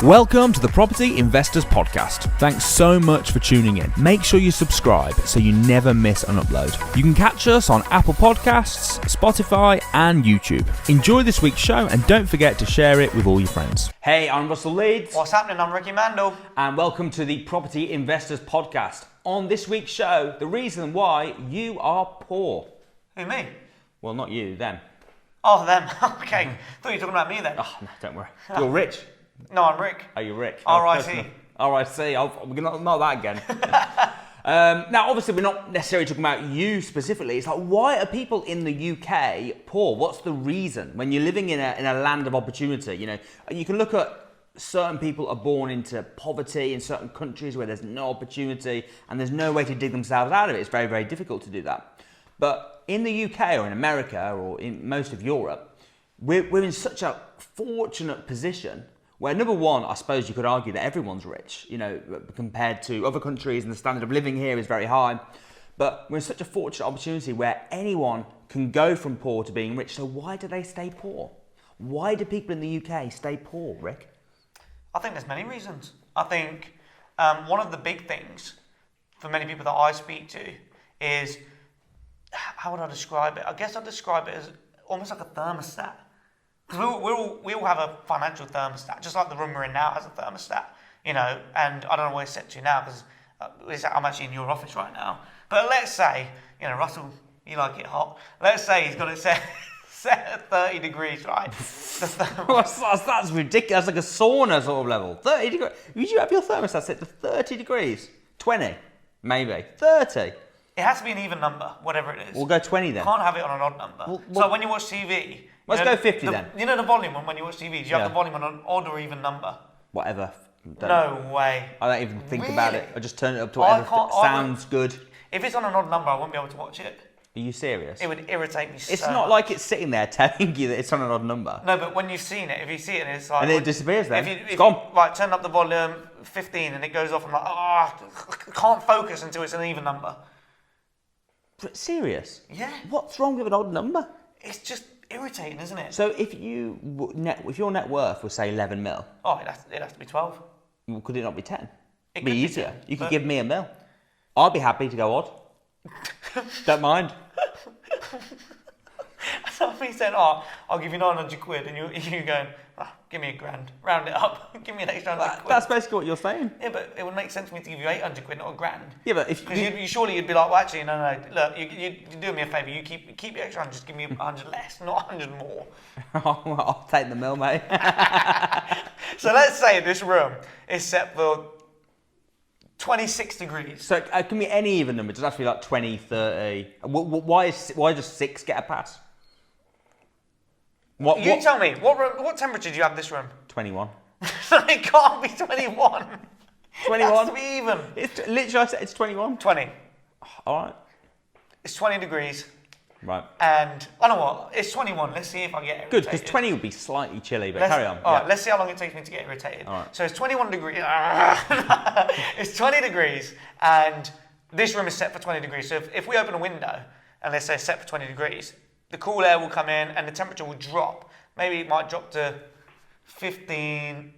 Welcome to the Property Investors Podcast. Thanks so much for tuning in. Make sure you subscribe so you never miss an upload. You can catch us on Apple Podcasts, Spotify, and YouTube. Enjoy this week's show and don't forget to share it with all your friends. Hey, I'm Russell Leeds. What's happening? I'm Ricci Mandal. And welcome to the Property Investors Podcast. On this week's show, the reason why you are poor. Who, me? Well, not you, them. Oh, them. Okay. Thought you were talking about me then. Oh, no, don't worry. You're rich. No, I'm Rick. Oh, you're Rick. R.I.C. R.I.C. Not that again. Now, obviously, we're not necessarily talking about you specifically. It's like, why are people in the UK poor? What's the reason? When you're living in a land of opportunity, you know, you can look at certain people are born into poverty in certain countries where there's no opportunity and there's no way to dig themselves out of it. It's very, very difficult to do that. But in the UK or in America or in most of Europe, we're in such a fortunate position where, number one, I suppose you could argue that everyone's rich, you know, compared to other countries, and the standard of living here is very high. But we're in such a fortunate opportunity where anyone can go from poor to being rich. So why do they stay poor? Why do people in the UK stay poor, Rick? I think there's many reasons. I think one of the big things for many people that I speak to is, how would I describe it? I guess I'd describe it as almost like a thermostat. Because we all have a financial thermostat, just like the room we're in now has a thermostat, you know, and I don't know where it's set to now because I'm actually in your office right now. But let's say, you know, Russell, you like it hot. Let's say he's got it set at 30 degrees, right? That's ridiculous. That's like a sauna sort of level. 30 degrees. Would you have your thermostat set to 30 degrees? 20, maybe. 30. It has to be an even number, whatever it is. We'll go 20 then. You can't have it on an odd number. So when you watch TV... Let's go 50 then. You know the volume when you watch TV? Do you have the volume on an odd or even number? Whatever. No way. I don't even think about it. I just turn it up to whatever sounds good. If it's on an odd number, I won't be able to watch it. Are you serious? It would irritate me so It's not like it's sitting there telling you that it's on an odd number. No, but when you've seen it, if you see it and it's like... And it disappears then. It's gone. Right, turn up the volume, 15, and it goes off. I'm like, I can't focus until it's an even number. Serious? Yeah. What's wrong with an odd number? It's just irritating, isn't it? So if your net worth was, say, 11 mil... Oh, it'd have to be 12. Well, could it not be 10? It'd be easier. You could give me a mil. I'd be happy to go odd. Don't mind. Somebody said, "Oh, I'll give you 900 quid," and you going, "Oh, give me £1,000, round it up, give me an extra 100 quid." That's basically what you're saying. Yeah, but it would make sense for me to give you 800 quid, not £1,000. Yeah, but if because surely you'd be like, "Well, actually, no, look, you do me a favour, you keep the extra 100, just give me 100 less, not 100 more." I'll take the mill, mate. So let's say this room is set for 26 degrees. So it can be any even number. It doesn't have to be like 20, 30. Why does 6 get a pass? You tell me, what temperature do you have this room? 21. It can't be 21. 21? It has to be even. It's literally, I said it's 21. 20. All right. It's 20 degrees. Right. And, I know what, it's 21. Let's see if I get irritated. Good, because 20 would be slightly chilly, but carry on. All right, let's see how long it takes me to get irritated. All right. So it's 21 degrees. It's 20 degrees, and this room is set for 20 degrees. So if we open a window, and let's say it's set for 20 degrees, the cool air will come in, and the temperature will drop. Maybe it might drop to 16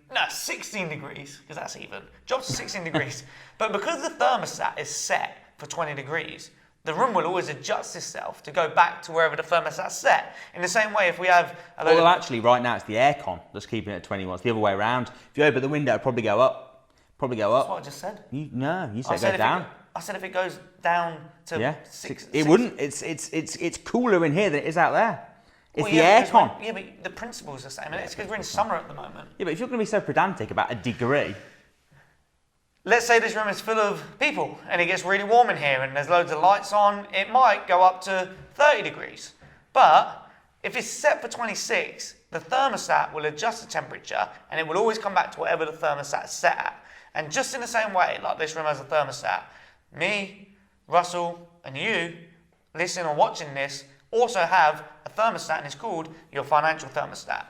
degrees, because that's even. Drops to 16 degrees. But because the thermostat is set for 20 degrees, the room will always adjust itself to go back to wherever the thermostat's set. In the same way, if we have actually, right now, it's the aircon that's keeping it at 21. It's the other way around. If you open the window, it'll probably go up. That's what I just said. You said go down. I said if it goes down to 6... It wouldn't. It's cooler in here than it is out there. It's the aircon. aircon. Yeah, but the principle's the same. It's because we're in summer at the moment. Yeah, but if you're going to be so pedantic about a degree... Let's say this room is full of people and it gets really warm in here and there's loads of lights on, it might go up to 30 degrees. But if it's set for 26, the thermostat will adjust the temperature and it will always come back to whatever the thermostat's set at. And just in the same way, like this room has a thermostat, me, Russell, and you, listening or watching this, also have a thermostat and it's called your financial thermostat.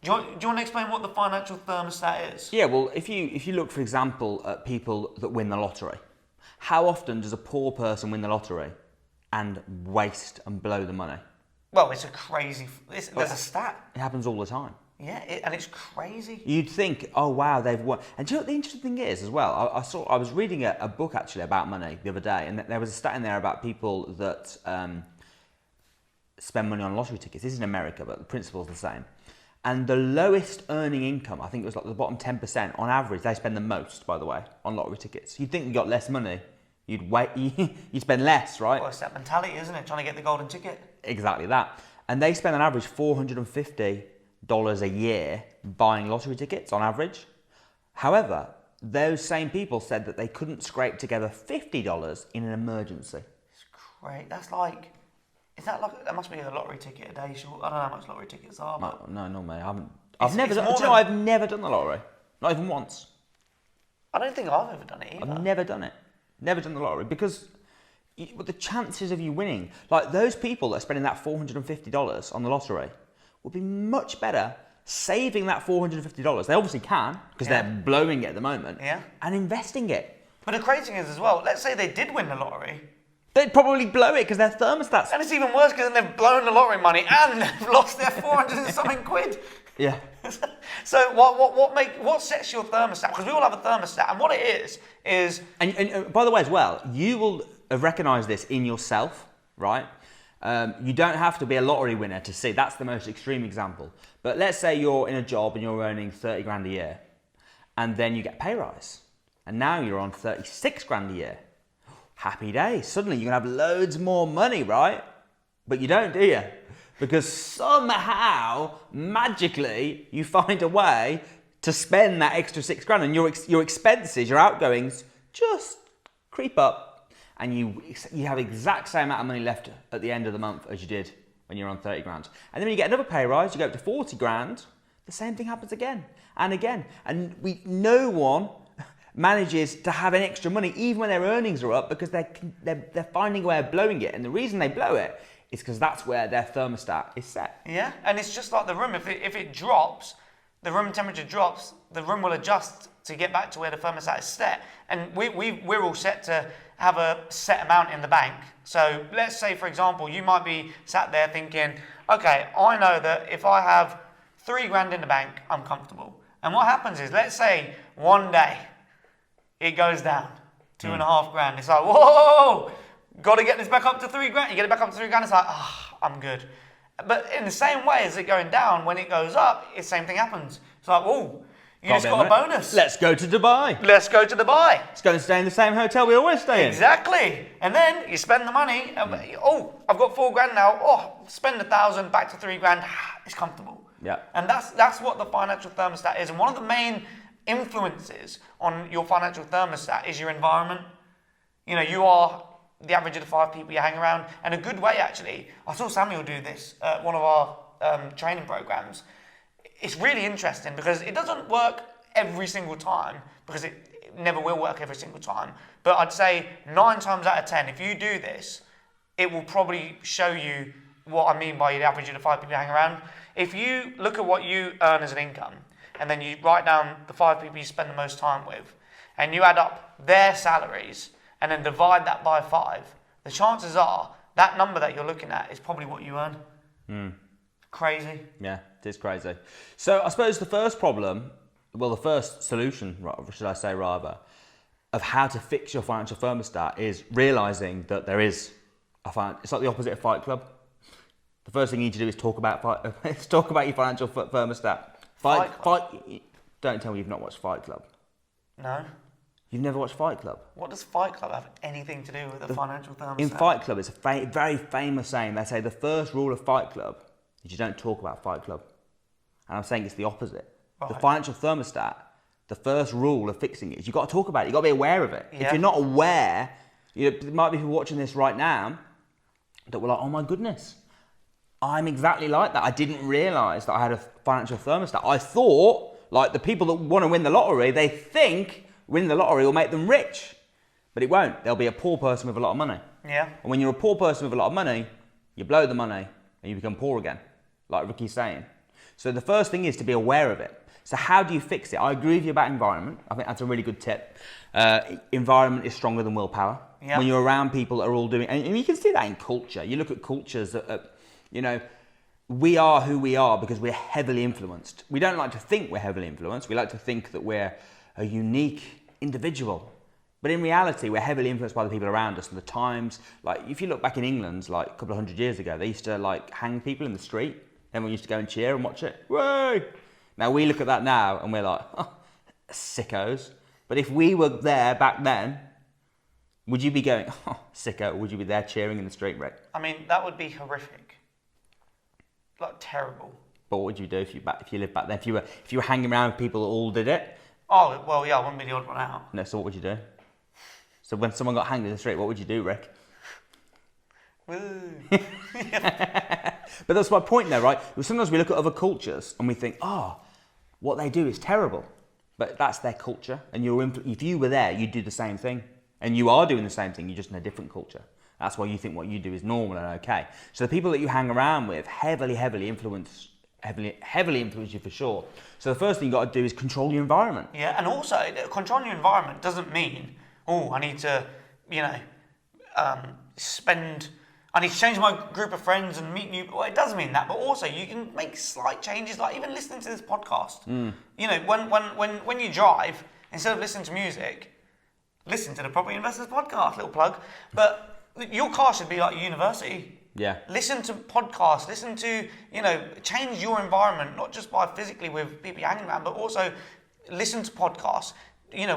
Do you want to explain what the financial thermostat is? Yeah, well, if you look, for example, at people that win the lottery, how often does a poor person win the lottery and waste and blow the money? Well, it's a crazy... There's a stat. It happens all the time. Yeah, and it's crazy. You'd think, oh wow, they've won. And do you know what the interesting thing is as well? I was reading a book actually about money the other day, and there was a stat in there about people that spend money on lottery tickets. This is in America, but the principle's the same. And the lowest earning income, I think it was like the bottom 10%, on average, they spend the most, by the way, on lottery tickets. You'd think you got less money, you'd spend less, right? Well, it's that mentality, isn't it? Trying to get the golden ticket. Exactly that. And they spend on average $450 a year buying lottery tickets on average. However, those same people said that they couldn't scrape together $50 in an emergency. It's great. That's like, that must be a lottery ticket a day short. I don't know how much lottery tickets are. But No, mate. I've never done the lottery. Not even once. I don't think I've ever done it either. I've never done it. Never done the lottery because the chances of you winning, like those people that are spending that $450 on the lottery, would be much better saving that $450. They obviously can because they're blowing it at the moment. Yeah. And investing it. But the crazy thing is as well, let's say they did win the lottery. They'd probably blow it because their thermostats. And it's even worse because then they've blown the lottery money and they've lost their 400 and something quid. Yeah. So what sets your thermostat? Because we all have a thermostat, and what it is. And by the way, as well, you will have recognised this in yourself, right? You don't have to be a lottery winner to see. That's the most extreme example. But let's say you're in a job and you're earning 30 grand a year, and then you get a pay rise, and now you're on 36 grand a year. Happy day. Suddenly you're going to have loads more money, right? But you don't, do you? Because somehow, magically, you find a way to spend that extra 6 grand, and your expenses, your outgoings, just creep up, and you have the exact same amount of money left at the end of the month as you did when you're on 30 grand. And then when you get another pay rise, you go up to 40 grand, the same thing happens again and again. And no one manages to have an extra money even when their earnings are up because they're finding a way of blowing it. And the reason they blow it is because that's where their thermostat is set. Yeah, and it's just like the room. If it drops, the room temperature drops, the room will adjust to get back to where the thermostat is set. And we're all set to have a set amount in the bank. So let's say, for example, you might be sat there thinking, okay, I know that if I have 3 grand in the bank, I'm comfortable. And what happens is, let's say one day it goes down 2.5 grand. It's like, whoa, got to get this back up to 3 grand. You get it back up to 3 grand, it's like, I'm good. But in the same way as it going down, when it goes up, the same thing happens. It's like, whoa, you just got a bonus. Let's go to Dubai. Let's go to Dubai. Let's go and stay in the same hotel we always stay in. Exactly. And then you spend the money. I've got 4 grand now. Spend 1,000 back to 3 grand. It's comfortable. Yeah. And that's what the financial thermostat is. And one of the main influences on your financial thermostat is your environment. You know, you are the average of the 5 people you hang around. And a good way, actually, I saw Samuel do this at one of our training programs. It's really interesting because it doesn't work every single time, because it never will work every single time. But I'd say 9 times out of 10, if you do this, it will probably show you what I mean by the average of the 5 people you hang around. If you look at what you earn as an income, and then you write down the 5 people you spend the most time with, and you add up their salaries, and then divide that by 5, the chances are that number that you're looking at is probably what you earn. Crazy. Yeah, it is crazy. So I suppose the first the first solution, should I say rather, of how to fix your financial thermostat is realising that there is it's like the opposite of Fight Club. The first thing you need to do is talk about your financial thermostat. Fight. Don't tell me you've not watched Fight Club. No. You've never watched Fight Club? What does Fight Club have anything to do with the financial thermostat? In Fight Club, it's a very famous saying. They say the first rule of Fight Club is you don't talk about Fight Club. And I'm saying it's the opposite. Right. The financial thermostat, the first rule of fixing it is you've got to talk about it. You've got to be aware of it. Yeah. If you're not aware, there might be people watching this right now that were like, oh my goodness, I'm exactly like that. I didn't realise that I had a financial thermostat. I thought, like the people that want to win the lottery, they think winning the lottery will make them rich. But it won't. They'll be a poor person with a lot of money. Yeah. And when you're a poor person with a lot of money, you blow the money and you become poor again, like Ricci's saying. So the first thing is to be aware of it. So how do you fix it? I agree with you about environment. I think that's a really good tip. Environment is stronger than willpower. Yeah. When you're around people that are all doing, and you can see that in culture. You look at cultures that, we are who we are because we're heavily influenced. We don't like to think we're heavily influenced. We like to think that we're a unique individual. But in reality, we're heavily influenced by the people around us and the times. Like, if you look back in England, like a couple of hundred years ago, they used to like hang people in the street. Everyone used to go and cheer and watch it. Way! Now we look at that now and we're like, oh, sickos. But if we were there back then, would you be going, oh, sicko, or would you be there cheering in the street, Rick? I mean, that would be horrific. Like, terrible. But what would you do if you lived back then? If you were hanging around with people that all did it? Oh, well, yeah, I wouldn't be the odd one out. No, so what would you do? So when someone got hanged in the street, what would you do, Rick? Woo. But that's my point there, right? Sometimes we look at other cultures and we think, oh, what they do is terrible. But that's their culture. And if you were there, you'd do the same thing. And you are doing the same thing, you're just in a different culture. That's why you think what you do is normal and okay. So the people that you hang around with heavily influence you for sure. So the first thing you got to do is control your environment. Yeah, and also controlling your environment doesn't mean, I need to, I need to change my group of friends and meet new. Well, it does mean that, but also you can make slight changes, like even listening to this podcast. When you drive, instead of listening to music, listen to the Property Investors Podcast, little plug. But your car should be like a university. Yeah. Listen to podcasts, change your environment, not just by physically with people hanging around, but also listen to podcasts,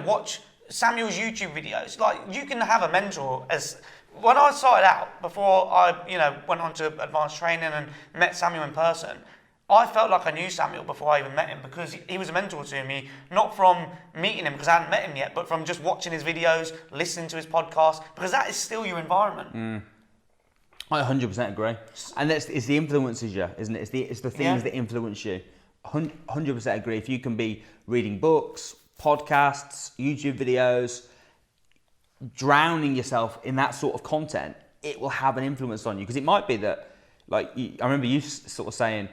watch Samuel's YouTube videos. Like, you can have a mentor. When I started out, before I, went on to advanced training and met Samuel in person, I felt like I knew Samuel before I even met him because he was a mentor to me, not from meeting him because I hadn't met him yet, but from just watching his videos, listening to his podcast, because that is still your environment. I 100% agree. And it's the influences you, isn't it? It's the things that influence you. 100% agree. If you can be reading books, podcasts, YouTube videos, drowning yourself in that sort of content, it will have an influence on you. Because it might be that, I remember you sort of saying,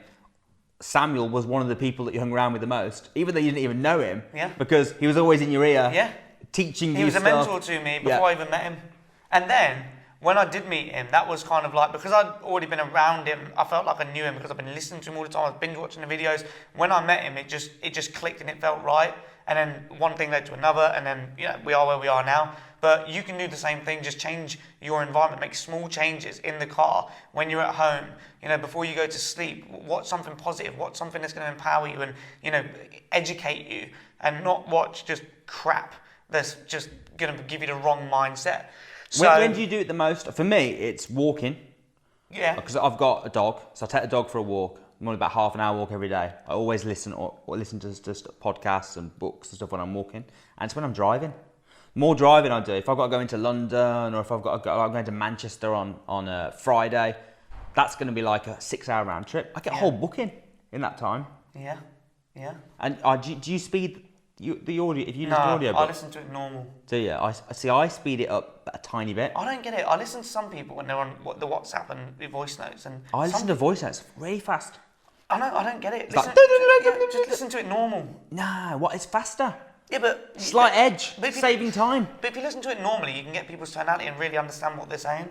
Samuel was one of the people that you hung around with the most, even though you didn't even know him, because he was always in your ear, teaching you stuff. He was a mentor to me before I even met him. And then, when I did meet him, that was kind of like, because I'd already been around him, I felt like I knew him because I've been listening to him all the time, I was binge watching the videos. When I met him, it just clicked and it felt right. And then one thing led to another, and then we are where we are now. But you can do the same thing, just change your environment, make small changes in the car, when you're at home, before you go to sleep. Watch something positive, watch something that's going to empower you and, educate you, and not watch just crap that's just going to give you the wrong mindset. So, when do you do it the most? For me, it's walking. Yeah. Because I've got a dog, so I take the dog for a walk. I'm only about half an hour walk every day. I always listen to podcasts and books and stuff when I'm walking. And it's when I'm driving. More driving I do. If I've got to go into London, or if I'm going to Manchester on a Friday, that's going to be like a 6-hour round trip. I get a whole book in that time. Yeah. And do you speed the audio? If you listen to No, audio I book, listen to it normal. do you? I speed it up a tiny bit. I don't get it. I listen to some people when they're on the WhatsApp and the voice notes, and I listen to voice notes really fast. I don't get it. Like, Just listen to it normal. Nah, it's faster? Yeah, but Slight edge, but saving time. But if you listen to it normally, you can get people's tonality and really understand what they're saying.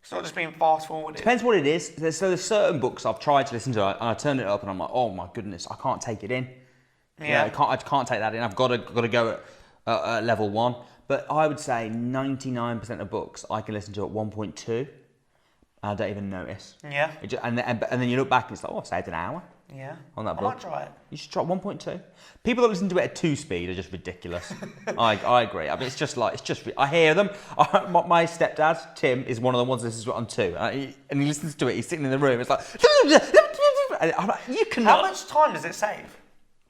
It's not just being fast forwarded. Depends what it is. There's certain books I've tried to listen to, and I turn it up, and I'm like, oh my goodness, I can't take it in. Yeah, I can't take that in. I've got to go at level 1. But I would say 99% of books I can listen to at 1.2. I don't even notice. Yeah. And then you look back and it's like, oh, I saved an hour. Yeah. On that book. I might try it. You should try 1.2. People that listen to it at 2 speed are just ridiculous. I agree. I mean, I hear them. My stepdad, Tim, is one of the ones that listens to it on 2. And he listens to it, he's sitting in the room, it's like, and I'm like, you cannot. How much time does it save?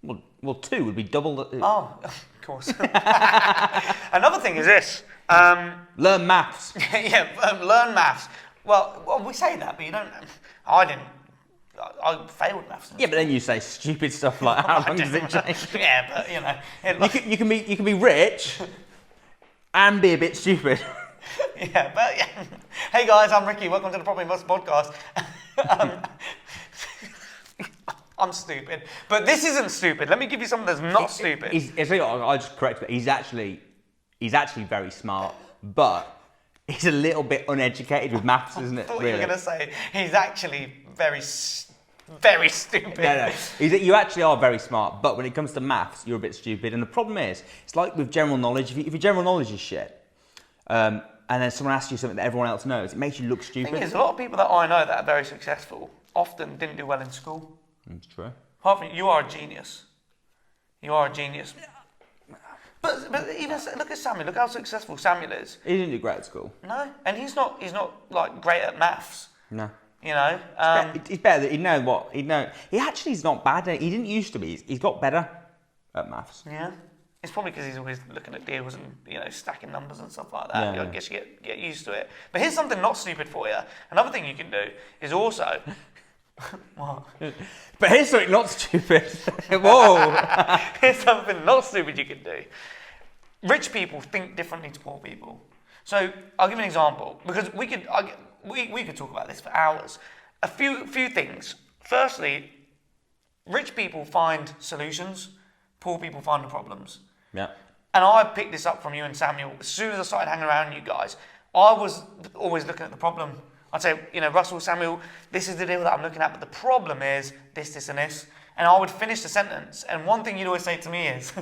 Well, 2 would be double the... Oh, of course. Another thing is this. Learn maths. Learn maths. Well, we say that, but you don't... I failed maths. Yeah, but then you say stupid stuff like, how long does it take? Yeah, but, you can be rich and be a bit stupid. Yeah. Hey guys, I'm Ricky. Welcome to the Property Investors Podcast. I'm stupid, but this isn't stupid. Let me give you something that's not stupid. I'll just correct it. He's actually very smart, but he's a little bit uneducated with maths, isn't it? I thought you were going to say he's actually very very stupid. No. You actually are very smart, but when it comes to maths, you're a bit stupid. And the problem is, it's like with general knowledge. If your general knowledge is shit, and then someone asks you something that everyone else knows, it makes you look The stupid. thing is, a lot of people that I know that are very successful often didn't do well in school. It's true. Apart from you are a genius. You are a genius. But even look at Samuel. Look how successful Samuel is. He didn't do great at school. No, and he's not like great at maths. No. You know. He's better. He actually is not bad. He didn't used to be. He's got better at maths. Yeah. It's probably because he's always looking at deals and stacking numbers and stuff like that. Yeah, I guess you get used to it. But here's something not stupid for you. Another thing you can do is also. What? But here's something not stupid. Whoa. Here's something not stupid you can do. Rich people think differently to poor people. So I'll give you an example because we could talk about this for hours. A few things. Firstly, rich people find solutions. Poor people find the problems. Yeah. And I picked this up from you and Samuel. As soon as I started hanging around you guys, I was always looking at the problem. I'd say, Russell, Samuel, this is the deal that I'm looking at, but the problem is this, this, and this. And I would finish the sentence. And one thing you'd always say to me is,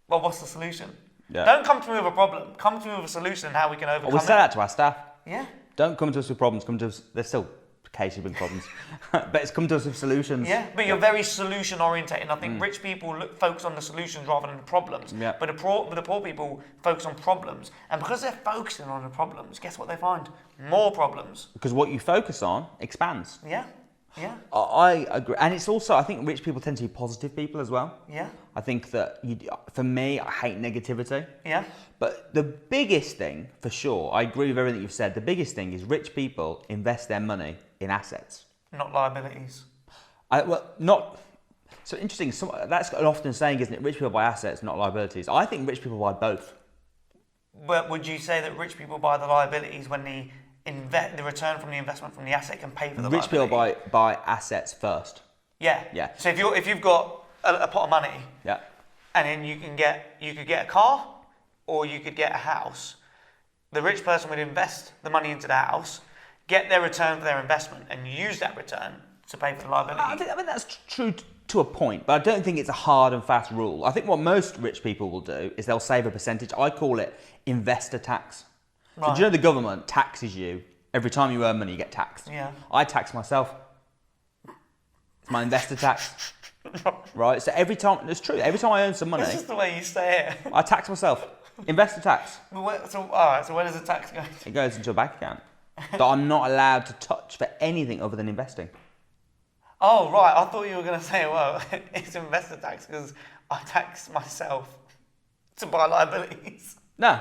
well, what's the solution? Yeah. Don't come to me with a problem. Come to me with a solution and how we can overcome We it. say that to our staff. Yeah. Don't come to us with problems. Come to us. There's still occasionally big problems, but it's come to us with solutions. Yeah, but you're very solution orientated. I think rich people focus on the solutions rather than the problems. Yeah. But the poor people focus on problems, and because they're focusing on the problems, guess what they find? More problems. Because what you focus on expands. Yeah. Yeah. I agree, and it's also I think rich people tend to be positive people as well. Yeah. I think that for me, I hate negativity. Yeah. But the biggest thing, for sure, I agree with everything you've said. The biggest thing is rich people invest their money in assets. Not liabilities. So interesting. That's an often saying, isn't it? Rich people buy assets, not liabilities. I think rich people buy both. But would you say that rich people buy the liabilities when the return from the investment from the asset can pay for the Rich people liability? buy assets first. Yeah. Yeah. So if you've got a pot of money, Yeah. and then you could get a car or you could get a house, the rich person would invest the money into the house, get their return for their investment, and use that return to pay for the liability. I think that's true to a point, but I don't think it's a hard and fast rule. I think what most rich people will do is they'll save a percentage. I call it investor tax. So Right. do you know the government taxes you every time you earn money? You get taxed. Yeah. I tax myself. It's my investor tax, right? So every time it's true. Every time I earn some money, This is the way you say it. I tax myself. Investor tax. So where does the tax go? It goes into a bank account that I'm not allowed to touch for anything other than investing. Oh, right. I thought you were going to say, well, it's investor tax because I tax myself to buy liabilities. No.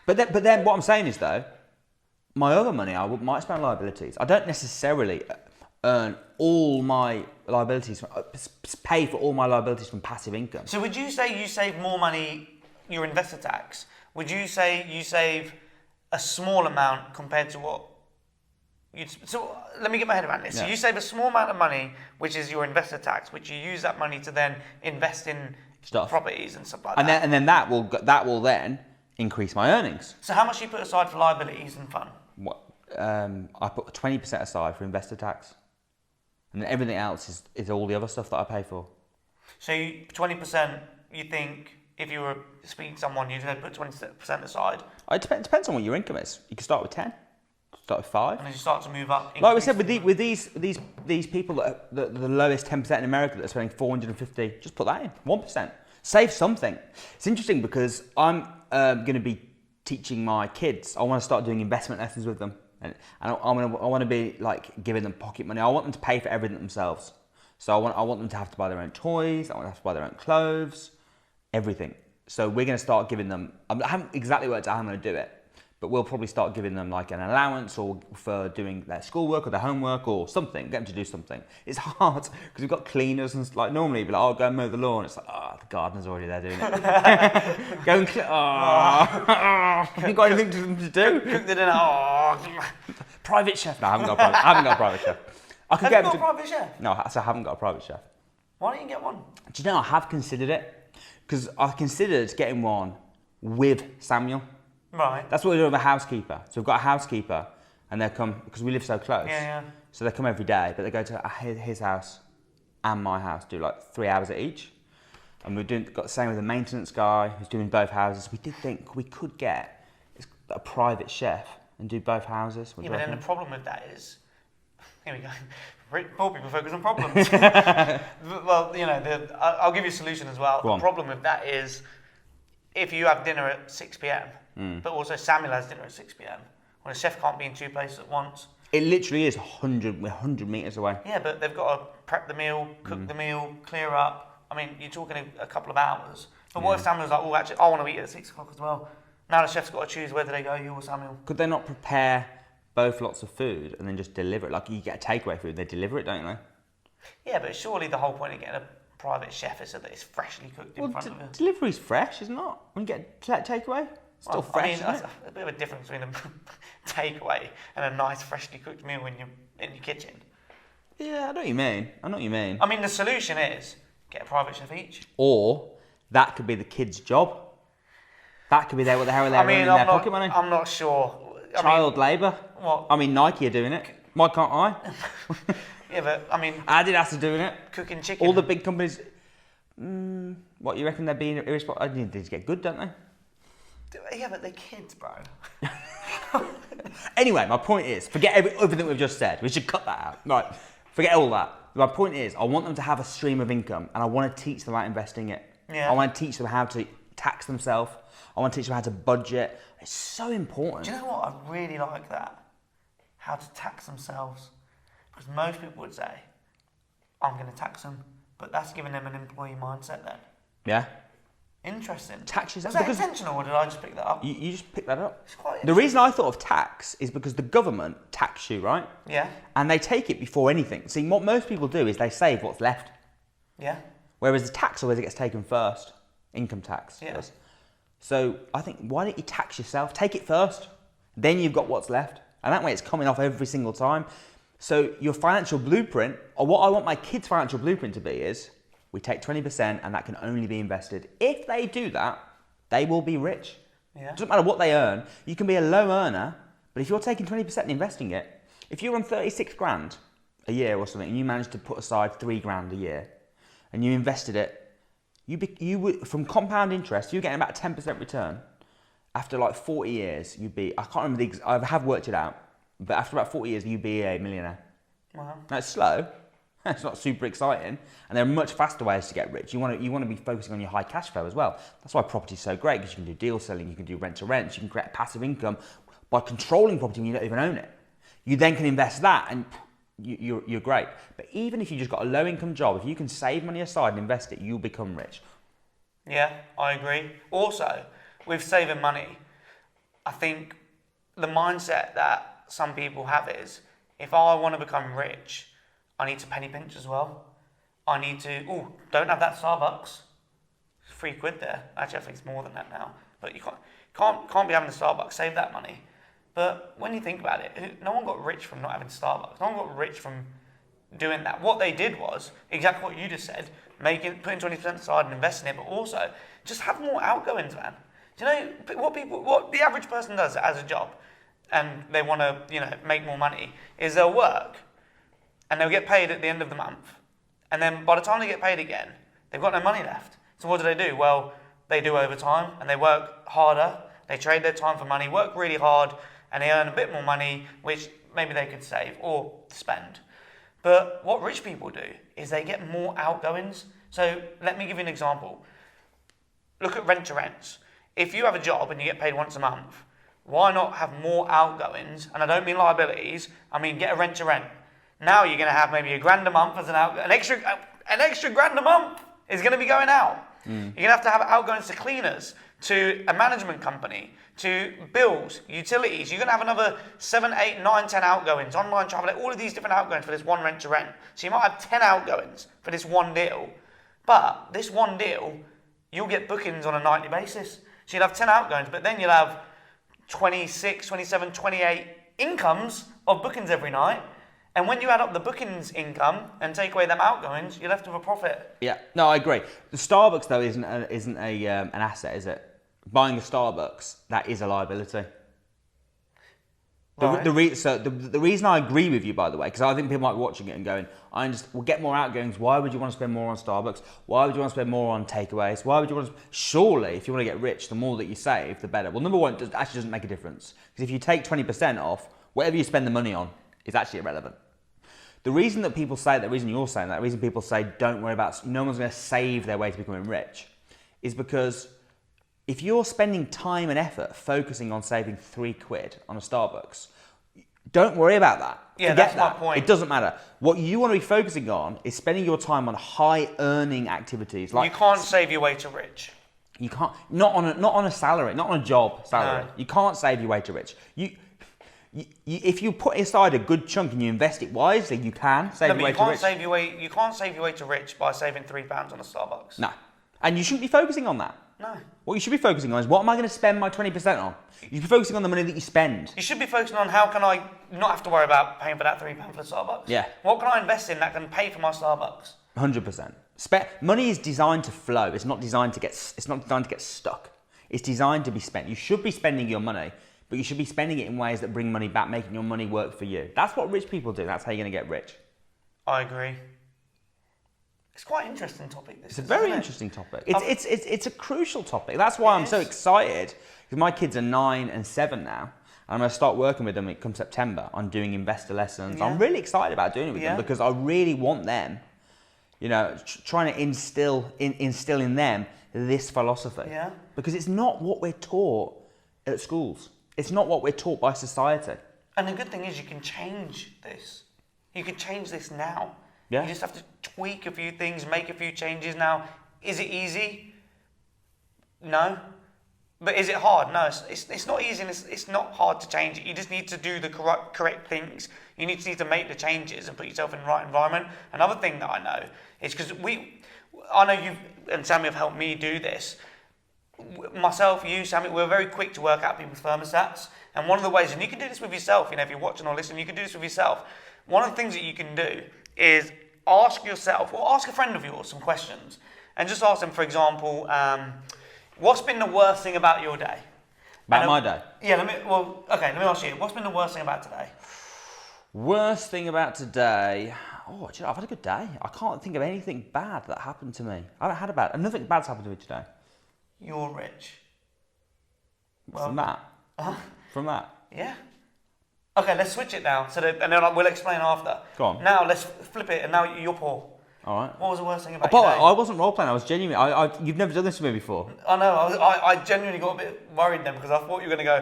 But then what I'm saying is, though, my other money I might spend on liabilities. I don't necessarily earn all my liabilities, pay for all my liabilities from passive income. So would you say you save more money, your investor tax? Would you say you save a small amount compared to what so let me get my head around this. Yeah. So you save a small amount of money, which is your investor tax, which you use that money to then invest in Stuff. properties and stuff like And that. then that will then increase my earnings. So how much do you put aside for liabilities and fun? I put 20% aside for investor tax, and then everything else is all the other stuff that I pay for. So 20%, you think if you were speaking to someone, you'd put 20% aside, It depends on what your income is. You can start with 10, start with 5. and then you start to move up. Like we said, with these people that are the lowest 10% in America that are spending 450, just put that in 1%. Save something. It's interesting because I'm going to be teaching my kids. I want to start doing investment lessons with them, and I want to be like giving them pocket money. I want them to pay for everything themselves. So I want them to have to buy their own toys. I want them to have to buy their own clothes, everything. So we're going to start giving them. I haven't exactly worked out how I'm going to do it, but we'll probably start giving them like an allowance or for doing their schoolwork or their homework or something, get them to do something. It's hard because we've got cleaners and like normally you'd be like, oh, go and mow the lawn. It's like, oh, the gardener's already there doing it. Go and have you got anything to do? Cook the dinner. Oh. Private chef. No, I haven't got a private chef. I could Have get you got a private chef? No, I haven't got a private chef. Why don't you get one? Do you know, I have considered it because I considered getting one with Samuel. Right. That's what we do with a housekeeper. So we've got a housekeeper and they come because we live so close. Yeah. So they come every day, but they go to his house and my house, do like 3 hours at each. And got the same with the maintenance guy who's doing both houses. We did think we could get a private chef and do both houses. Yeah, but then the problem with that is, here we go. Poor people focus on problems. Well, I'll give you a solution as well. The problem with that is, if you have dinner at 6 p.m, but also Samuel has dinner at 6 p.m, well, the chef can't be in 2 places at once. It literally is 100 meters away. Yeah, but they've got to prep the meal, cook the meal, clear up. I mean, you're talking a couple of hours. But what if Samuel's like, oh, actually, I want to eat at 6 o'clock as well? Now the chef's got to choose whether they go, you or Samuel. Could they not prepare both lots of food and then just deliver it? Like you get a takeaway food, they deliver it, don't they? Yeah, but surely the whole point of getting a private chef is so that it's freshly cooked in front of you. Delivery's fresh, isn't it? When you get takeaway, it's still fresh. I mean, that's a bit of a difference between a takeaway and a nice, freshly cooked meal in your kitchen. Yeah, I know what you mean. I mean, the solution is get a private chef each. Or that could be the kid's job. That could be what the hell they're earning their pocket money. I'm not sure. Child labour. What? I mean, Nike are doing it. Why can't I? Yeah, but I mean, Adidas are doing it. Cooking chicken. All the big companies. What, you reckon they're being irresponsible? They need to get good, don't they? Yeah, but they're kids, bro. Anyway, my point is, forget everything we've just said. We should cut that out. Right, forget all that. My point is, I want them to have a stream of income, and I want to teach them about investing it. Yeah. I want to teach them how to tax themselves. I want to teach them how to budget. It's so important. Do you know what? I really like that. How to tax themselves. Because most people would say, I'm going to tax them. But that's giving them an employee mindset then. Yeah. Interesting. Tax yourself. Was that intentional, or did I just pick that up? You just picked that up. It's quite The reason I thought of tax is because the government tax you, right? Yeah. And they take it before anything. See, what most people do is they save what's left. Yeah. Whereas the tax always gets taken first. Income tax. Yeah. Does. So I think, why don't you tax yourself? Take it first. Then you've got what's left. And that way it's coming off every single time. So your financial blueprint, or what I want my kids' financial blueprint to be is, we take 20% and that can only be invested. If they do that, they will be rich. Yeah. It doesn't matter what they earn. You can be a low earner, but if you're taking 20% and investing it, if you're on 36 grand a year or something, and you managed to put aside 3 grand a year, and you invested it, you would, from compound interest, you're getting about 10% return. After like 40 years, you'd be, I can't remember I have worked it out, but after about 40 years, you'd be a millionaire. Wow. Now it's slow. It's not super exciting, and there are much faster ways to get rich. You want to be focusing on your high cash flow as well. That's why property is so great, because you can do deal selling, you can do rent to rent, you can create passive income by controlling property when you don't even own it. You then can invest that, and you're great. But even if you just got a low income job, if you can save money aside and invest it, you'll become rich. Yeah, I agree. Also, with saving money, I think the mindset that some people have is, if I want to become rich, I need to penny pinch as well. I need to, don't have that Starbucks. It's £3 there. Actually, I think it's more than that now. But you can't be having a Starbucks, save that money. But when you think about it, no one got rich from not having Starbucks. No one got rich from doing that. What they did was, exactly what you just said, putting 20% aside and investing it, but also just have more outgoings, man. Do you know what the average person does as a job, and they want to, make more money, is they'll work, and they'll get paid at the end of the month. And then by the time they get paid again, they've got no money left. So what do? Well, they do overtime, and they work harder. They trade their time for money, work really hard, and they earn a bit more money, which maybe they could save or spend. But what rich people do is they get more outgoings. So let me give you an example. Look at rent to rents. If you have a job and you get paid once a month, why not have more outgoings? And I don't mean liabilities, I mean get a rent to rent. Now you're going to have maybe £1,000 a month as an extra £1,000 a month is going to be going out. You're going to have outgoings to cleaners, to a management company, to bills, utilities. You're going to have another 7, 8, 9, 10 outgoings, online travel, all of these different outgoings for this one rent to rent. So you might have 10 outgoings for this one deal. But this one deal, you'll get bookings on a nightly basis. So you'll have 10 outgoings, but then you'll have 26, 27, 28 incomes of bookings every night. And when you add up the bookings income and take away them outgoings, you're left with a profit. Yeah, no, I agree. The Starbucks though isn't an asset, is it? Buying a Starbucks, that is a liability. The reason I agree with you, by the way, because I think people might be watching it and going, we'll get more outgoings. Why would you want to spend more on Starbucks? Why would you want to spend more on takeaways? Why would you want to? Surely, if you want to get rich, the more that you save, the better. Well, number one, it actually doesn't make a difference. Because if you take 20% off, whatever you spend the money on is actually irrelevant. The reason that people say that, the reason you're saying that, the reason people say don't worry about, no one's going to save their way to becoming rich, is because if you're spending time and effort focusing on saving £3 on a Starbucks, don't worry about that. Yeah, Forget that's my that. point. It doesn't matter. What you want to be focusing on is spending your time on high earning activities. Like you can't save your way to rich. You can't, not on a salary, not on a job salary. No. You can't save your way to rich. If you put aside a good chunk and you invest it wisely, you can save your way to rich. You can't save your way to rich by saving £3 on a Starbucks. No. And you shouldn't be focusing on that. No. What you should be focusing on is, what am I going to spend my 20% on? You should be focusing on the money that you spend. You should be focusing on how can I not have to worry about paying for that £3 for Starbucks. Yeah. What can I invest in that can pay for my Starbucks? 100%. Money is designed to flow. It's not designed to get stuck. It's designed to be spent. You should be spending your money, but you should be spending it in ways that bring money back, making your money work for you. That's what rich people do. That's how you're going to get rich. I agree. It's quite an interesting topic. It's a very interesting topic. It's a crucial topic. That's why I'm so excited, because my kids are 9 and 7 now. And I'm going to start working with them come September on doing investor lessons. Yeah. I'm really excited about doing it with them because I really want them, trying to instill in them this philosophy. Yeah. Because it's not what we're taught at schools. It's not what we're taught by society. And the good thing is you can change this. You can change this now. Yeah. You just have to tweak a few things, make a few changes. Now, is it easy? No. But is it hard? No, it's not easy and it's not hard to change it. You just need to do the correct things. You need to make the changes and put yourself in the right environment. Another thing that I know is because I know you and Sammy have helped me do this. Myself, you, Sammy, we're very quick to work out people's thermostats. And one of the ways, and you can do this with yourself, if you're watching or listening, you can do this with yourself. One of the things that you can do is ask yourself, or ask a friend of yours some questions. And just ask them, for example, what's been the worst thing about your day? About my day? Yeah, let me ask you, what's been the worst thing about today? Worst thing about today? Oh, I've had a good day. I can't think of anything bad that happened to me. I haven't had nothing bad's happened to me today. You're rich. From that? From that? Yeah. Okay, let's switch it now. And then we'll explain after. Go on. Now let's flip it, and now you're poor. All right. What was the worst thing about your day? I wasn't role playing. I was genuine. You've never done this to me before. I know. I genuinely got a bit worried then because I thought you were going to go.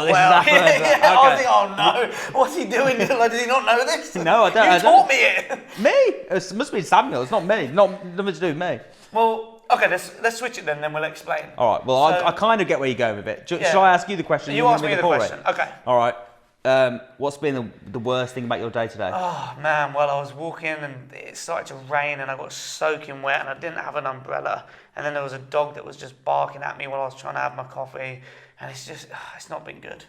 This is happening. Okay. I was thinking, oh no, what's he doing? Does he not know this? No, I don't. You taught me it. Me? It must be Samuel. It's not me. Nothing to do with me. Well. Okay, let's switch it then we'll explain. All right, well, I kind of get where you're going with it. Shall I ask you the question? You ask me the question, okay. All right, what's been the worst thing about your day today? Oh, man, well, I was walking and it started to rain and I got soaking wet and I didn't have an umbrella. And then there was a dog that was just barking at me while I was trying to have my coffee. And it's not been good.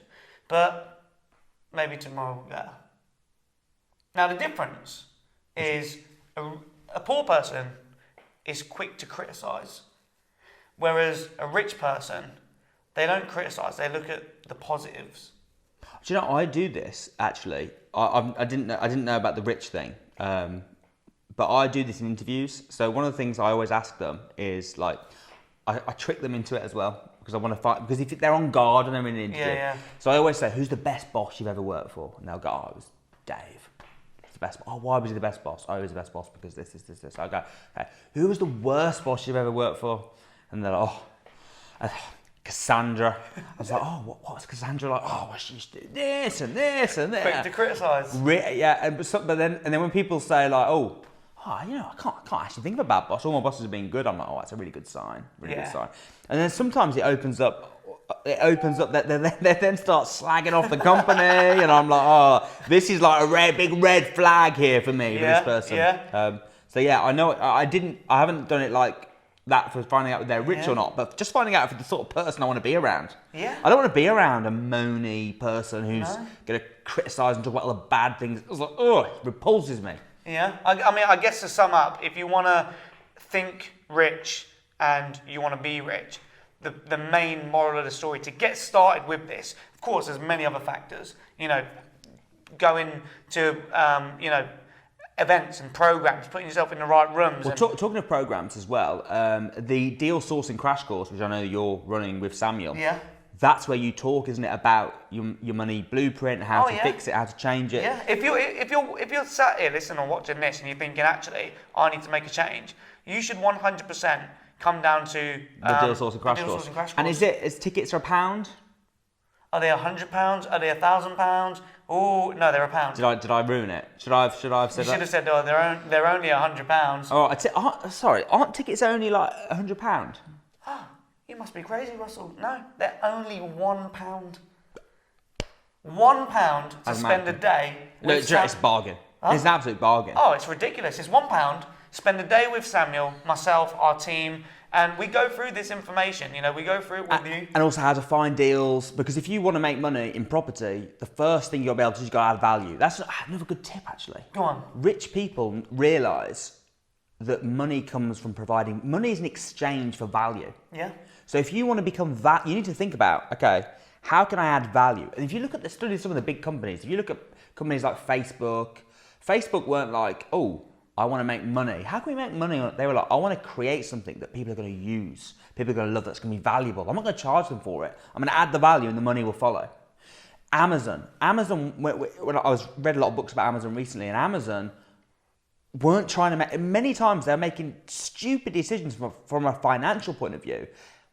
But maybe tomorrow will be better. Now, the difference is a poor person is quick to criticise, whereas a rich person, they don't criticise, they look at the positives. Do you know, I do this actually. I didn't know about the rich thing, but I do this in interviews. So one of the things I always ask them is like, I trick them into it as well because I want to fight. Because if they're on guard and they're in an interview, so I always say, "Who's the best boss you've ever worked for?" And they'll go, "Oh, it was Dave." The best. Oh, why was he the best boss? Oh, he was the best boss because this. I go, okay. Who was the worst boss you've ever worked for? And they're like, Cassandra. I was like, oh, what was Cassandra like? Oh, well, she used to do this and this and that. Quick to criticise. Yeah, but then when people say like, I can't actually think of a bad boss. All my bosses have been good. I'm like, oh, that's a really good sign. Good sign. And then sometimes it opens up that they then start slagging off the company, and I'm like, oh, this is like a big red flag here for me, for this person. Yeah. So yeah, I know I haven't done it like that for finding out if they're rich or not, but just finding out if the sort of person I want to be around. Yeah. I don't want to be around a moany person who's going to criticise and talk about all the bad things. It's like, it repulses me. Yeah. I mean, I guess to sum up, if you want to think rich and you want to be rich, the main moral of the story to get started with this, of course, there's many other factors. You know, going to events and programs, putting yourself in the right rooms. Well, talking of programs as well, the deal sourcing crash course, which I know you're running with Samuel. Yeah. That's where you talk, isn't it, about your money blueprint, how to fix it, how to change it. Yeah. If you're sat here listening or watching this and you're thinking, actually, I need to make a change, you should 100% come down to the deal sourcing crash course. And is tickets are £1? Are they £100? Are they £1,000? Oh no, they're £1. Did I ruin it? Should I have said that? You should have said, they're only £100. Oh, sorry, aren't tickets only like £100? You must be crazy, Russell. No, they're only £1. £1 to spend a day. Look, it's a bargain. Huh? It's an absolute bargain. Oh, it's ridiculous. It's £1. Spend a day with Samuel, myself, our team, and we go through this information. You know, we go through it with you. And also how to find deals, because if you want to make money in property, the first thing you'll be able to do is go add value. That's another good tip, actually. Go on. Rich people realise that money comes from providing. Money is an exchange for value. Yeah. So if you want to become you need to think about, okay, how can I add value? And if you look at the study of some of the big companies, if you look at companies like Facebook weren't like, oh, I want to make money. How can we make money? They were like, I want to create something that people are going to use. People are going to love, that's going to be valuable. I'm not going to charge them for it. I'm going to add the value and the money will follow. Amazon, when I read a lot of books about Amazon recently, and Amazon weren't trying to make, many times they're making stupid decisions from a financial point of view.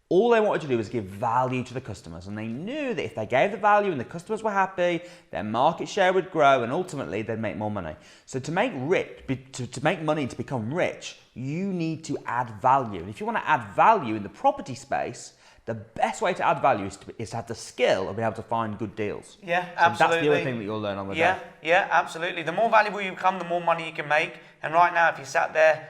All they wanted to do was give value to the customers, and they knew that if they gave the value and the customers were happy, their market share would grow, and ultimately they'd make more money. So to make money to become rich, you need to add value. And if you want to add value in the property space, the best way to add value is to have the skill of being able to find good deals. Yeah, absolutely. So that's the other thing that you'll learn on the day. Yeah, absolutely. The more valuable you become, the more money you can make. And right now, if you sat there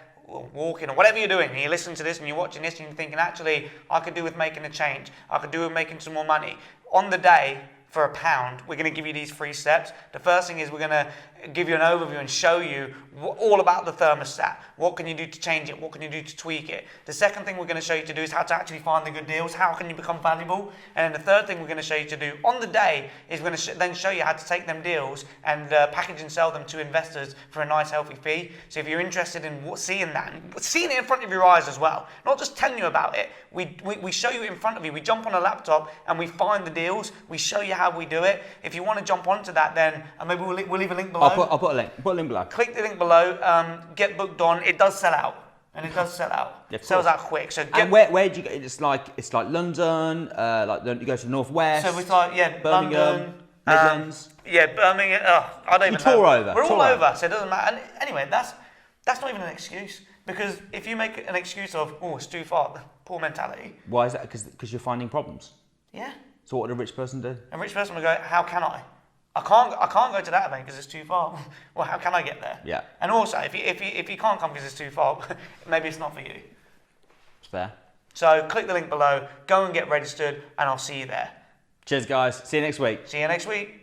walking or whatever you're doing, and you're listening to this and you're watching this and you're thinking, actually, I could do with making a change. I could do with making some more money. On the day, for £1, we're going to give you these 3 steps. The first thing is we're going to give you an overview and show you all about the thermostat. What can you do to change it? What can you do to tweak it? The second thing we're going to show you to do is how to actually find the good deals. How can you become valuable? And then the third thing we're going to show you to do on the day is we're going to then show you how to take them deals and package and sell them to investors for a nice healthy fee. So if you're interested in seeing that, and seeing it in front of your eyes as well, not just telling you about it, we show you in front of you. We jump on a laptop and we find the deals. We show you how we do it. If you want to jump onto that, then maybe we'll leave a link below. I'll put a link. Put a link below. Click the link below. Get booked on. It does sell out, and it does sell out. Yeah, sells out quick. So and where do you go? It's like London. You go to the northwest. So it's like Birmingham, London, Midlands. Birmingham. I don't even know. Tour over. We're all over, so it doesn't matter. And anyway, that's not even an excuse, because if you make an excuse of it's too far, poor mentality. Why is that? Because you're finding problems. Yeah. So what would a rich person do? A rich person would go, how can I? I can't go to that event because it's too far. Well, how can I get there? Yeah. And also, if you can't come because it's too far, maybe it's not for you. It's fair. So click the link below, go and get registered, and I'll see you there. Cheers, guys. See you next week. See you next week.